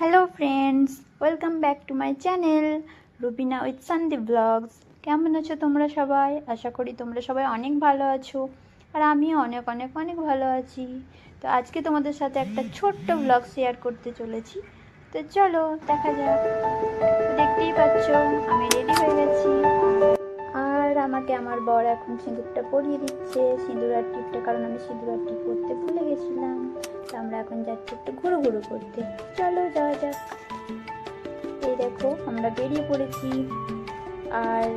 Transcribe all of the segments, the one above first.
Hello friends, welcome back to my channel Rubina with Sandeep vlogs. কেমন আছো তোমরা সবাই? আশা করি তোমরা সবাই অনেক ভালো আছো, আর আমিও অনেক অনেক অনেক ভালো আছি। তো আজকে তোমাদের সাথে একটা ছোট্ট ব্লগ শেয়ার করতে চলেছি। তো চলো দেখা যাক। তো দেখতেই পাচ্ছ আমি রেডি হয়ে গেছি, আর আমাকে আমার বর এখন সিঁদুরটা পরিয়ে দিচ্ছে, সিঁদুর আর টিপটা, কারণ আমি সিঁদুর আর টিপ করতে ভুলে গেছিলাম। তো আমরা এখন যাচ্ছি একটু ঘুরু ঘুরু করতে। চলো যাওয়া যাক। এই দেখো আমরা বেরিয়ে পড়েছি, আর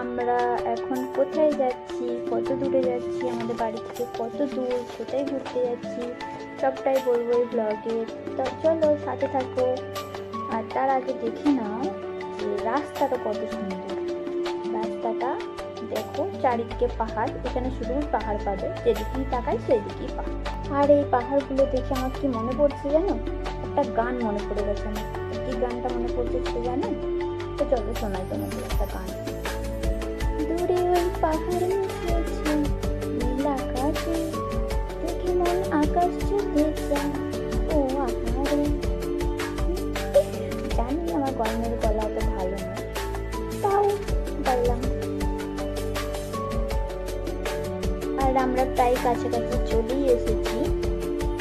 আমরা এখন কোথায় যাচ্ছি, কত দূরে যাচ্ছি, আমাদের বাড়ি থেকে কত দূর, কোথায় ঘুরতে যাচ্ছি, সবটাই বলবো এই ব্লগে। তো চলো সাথে থাকো। আর তার আগে দেখে নাও যে রাস্তাটা কত সুন্দর। রাস্তাটা দেখো, চারিদিকে পাহাড়, এখানে শুধু পাহাড় পাবে, যেদিকেই তাকাই সেদিকেই পাহাড়। আর এই পাহাড়গুলো দেখে আমার কি মনে পড়ছে জানো? একটা গান মনে পড়ে গেছে আমার। কি গানটা মনে পড়ছে সেটা জানো? তো চলো শোনাই তোমাদের একটা গান। দূরে ওই পাহাড়ে উঠেছে নীল আকাশে, দেখে মন আকাশ ছুঁতে যায়। ও আহারে, জানি আমার গরমের গলা অত ভালো নয়, তাও বললাম। আর আমরা প্রায় কাছাকাছি চলেই এসেছি।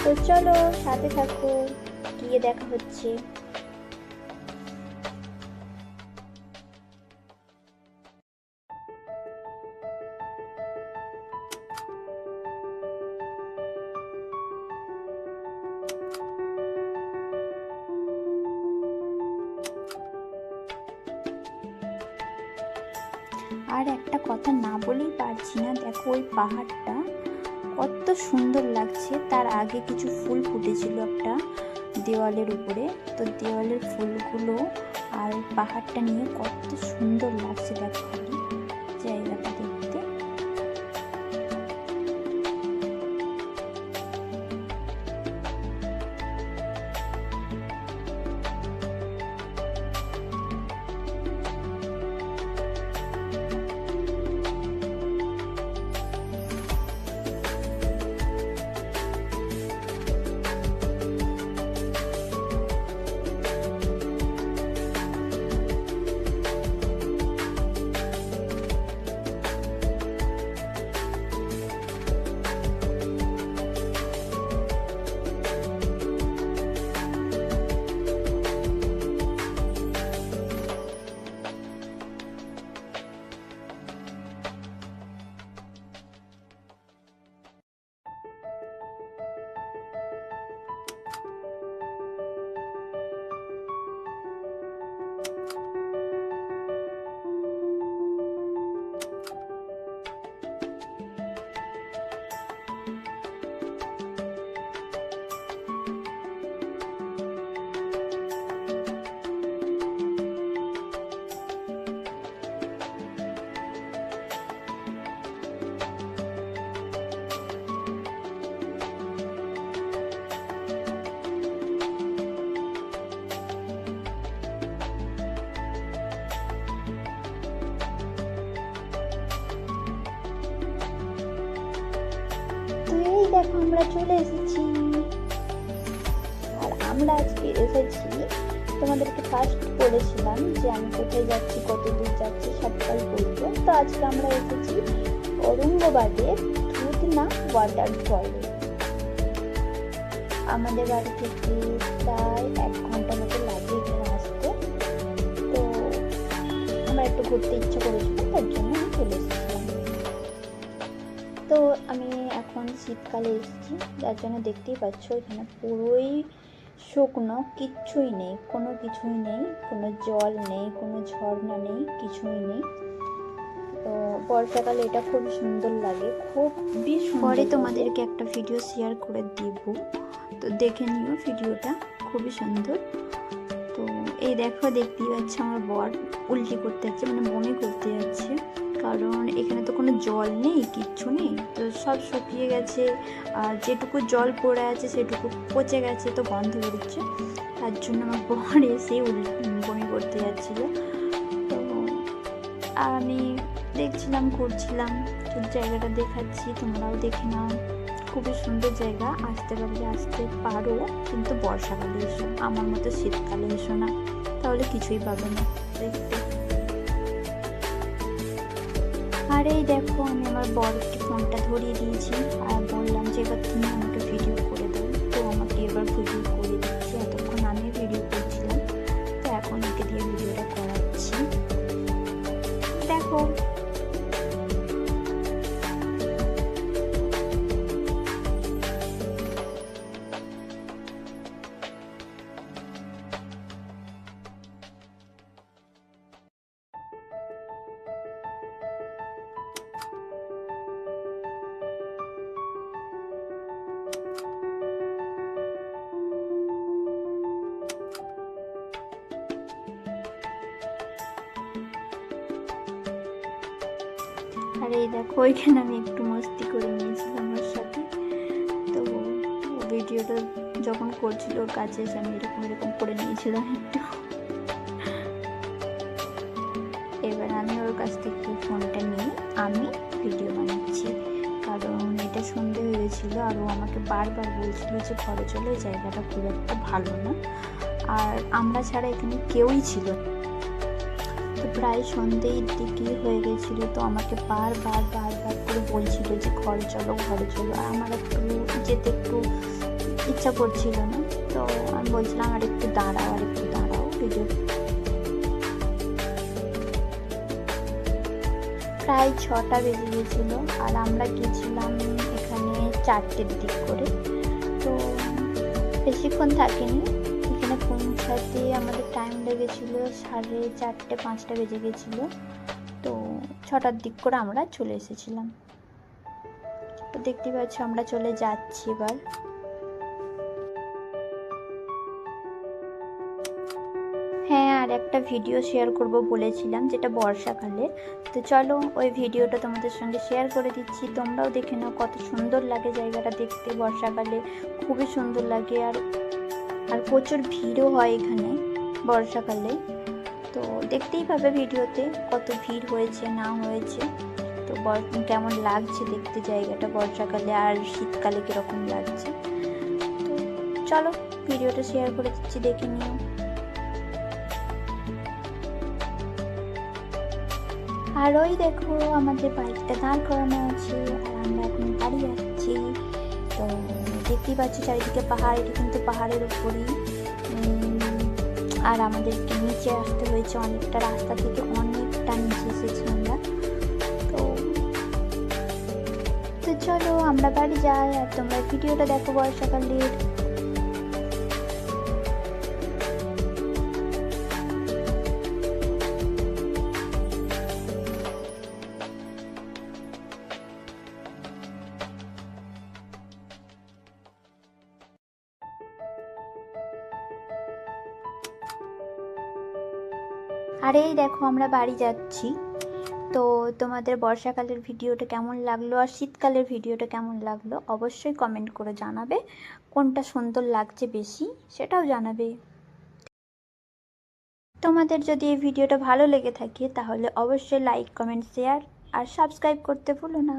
তো চলো সাথে থাকো, গিয়ে দেখা হচ্ছে। আর একটা কথা না বলেই পারছি না, দেখো ওই পাহাড়টা কত সুন্দর লাগছে। তার আগে কিছু ফুল ফুটেছিল একটা দেওয়ালের উপরে, তো দেওয়ালের ফুলগুলো আর পাহাড়টা নিয়ে কত সুন্দর লাগছে দেখো জায়গাটা দেখতে। তো এই দেখো আমরা চলে এসেছি। আর আমরা আজকে এসেছি, তোমাদেরকে ফার্স্ট বলেছিলাম যে আমি কোথায় যাচ্ছি, কত দূর যাচ্ছি সবটাই বলবো। তো আজকে আমরা এসেছি ঔরঙ্গাবাদের দুধনা ওয়াটারফলে। আমাদের বাড়ি থেকে প্রায় 1 ঘন্টা মতো লাগে এখানে আসতে। তো আমার একটু ঘুরতে ইচ্ছা করেছিল, তার জন্য আমি চলে এসেছিলাম। তো আমি এখন শীতকালে এসেছি, যার জন্য দেখতেই পাচ্ছ এখানে পুরোই শুকনো, কিচ্ছুই নেই, কোনো কিছুই নেই, কোনো জল নেই, কোনো ঝর্ণা নেই, কিছুই নেই। তো বর্ষাকালে এটা খুব সুন্দর লাগে, খুবই সুন্দর। পরে তোমাদেরকে একটা ভিডিও শেয়ার করে দেব, তো দেখে নিও ভিডিওটা, খুবই সুন্দর। তো এই দেখো, দেখতেই পাচ্ছ আমার বর উল্টি করতে যাচ্ছে, মানে বমি করতে যাচ্ছে, কারণ এখানে তো কোনো জল নেই, কিচ্ছু নেই, তো সব শুকিয়ে গেছে। আর যেটুকু জল পড়ে আছে সেটুকু পচে গেছে, তো গন্ধ বেরোচ্ছে, তার জন্য আমার বর এসে বমি করতে যাচ্ছিলো। তো আমি দেখছিলাম, ঘুরছিলাম, জায়গাটা দেখাচ্ছি, তোমরাও দেখে নাও, খুবই সুন্দর জায়গা, আসতে পারলে আসতে পারো, কিন্তু বর্ষাকালে এসো, আমার মতো শীতকালে এসো না, তাহলে কিছুই পাবে না দেখতে। আর এই দেখো আমি আমার বরকে ফোনটা ধরিয়ে দিয়েছি আর বললাম যে এবার তুমি আমাকে ভিডিও করে দাও, তো আমাকে এবার ভিডিও করে দিচ্ছি। এতক্ষণ আমি ভিডিও করছিলাম, তো এখন একে দিয়ে ভিডিওটা করাচ্ছি। দেখো আর এই দেখো ওইখানে আমি একটু মস্তি করে নিয়েছিলাম ওর সাথে। তো ভিডিওটা যখন করছিল ওর কাছে এসে আমি এরকম এরকম করে নিয়েছিলাম একটু। এবার আমি ওর কাছ থেকে ফোনটা নিয়ে আমি ভিডিও বানাচ্ছি, কারণ এটা সন্ধে হয়েছিল আর ও আমাকে বারবার বলছিল যে ঘরে চলে, এই জায়গাটা খুব একটা ভালো না, আর আমরা ছাড়া এখানে কেউই ছিল। তো প্রায় সন্ধের দিকেই হয়ে গেছিলো, তো আমাকে বারবার করে বলছিল যে ঘরে চলো ঘরে চলো, আর আমার একটু যেতে একটু ইচ্ছা করছিল না। তো আমি বলছিলাম আর একটু দাঁড়াও ভিডিও। প্রায় 6টা বেজে গেছিলো আর আমরা গেছিলাম এখানে 4টের দিক করে। তো বেশিক্ষণ থাকিনি, এখানে পৌঁছাতে আমাদের টাইম লেগেছিলো 4:30 5টা বেজে গেছিলো। তো 6টার দিক করে আমরা চলে এসেছিলাম। তো দেখতে পাচ্ছ আমরা চলে যাচ্ছি এবার। হ্যাঁ, আর একটা ভিডিও শেয়ার করব বলেছিলাম, যেটা বর্ষাকালে। তো চলো ওই ভিডিওটা তোমাদের সঙ্গে শেয়ার করে দিচ্ছি, তোমরাও দেখে নাও কত সুন্দর লাগে জায়গাটা দেখতে। বর্ষাকালে খুবই সুন্দর লাগে, আর প্রচুর ভিড়ও হয় এখানে বর্ষাকালে। তো দেখতেই পাবে ভিডিওতে কত ভিড় হয়েছে না হয়েছে। তো কেমন লাগছে দেখতে জায়গাটা বর্ষাকালে আর শীতকালে কীরকম লাগছে। তো চলো ভিডিওটা শেয়ার করে দিচ্ছি, দেখে নিও। আর ওই দেখো আমাদের বাইকটা দাঁড় করানো আছে আর আমরা এখন বাড়ি যাচ্ছি। তো দেখতেই পাচ্ছি চারিদিকে পাহাড়, এটা কিন্তু পাহাড়ের উপরই। আর আমাদেরকে নিচে আসতে হয়েছে অনেকটা, রাস্তা থেকে অনেকটা নিচে এসেছি আমরা। তো চলো আমরা বাড়ি যাই, আর তোমরা ভিডিওটা দেখো বর্ষাকালের। আর এই দেখো আমরা বাড়ি যাচ্ছি। তো তোমাদের বর্ষাকালের ভিডিওটা কেমন লাগলো আর শীতকালের ভিডিওটা কেমন লাগলো অবশ্যই কমেন্ট করে জানাবে। কোনটা সুন্দর লাগছে বেশি সেটাও জানাবে। তোমাদের যদি এই ভিডিওটা ভালো লেগে থাকে তাহলে অবশ্যই লাইক কমেন্ট শেয়ার আর সাবস্ক্রাইব করতে ভুলো না।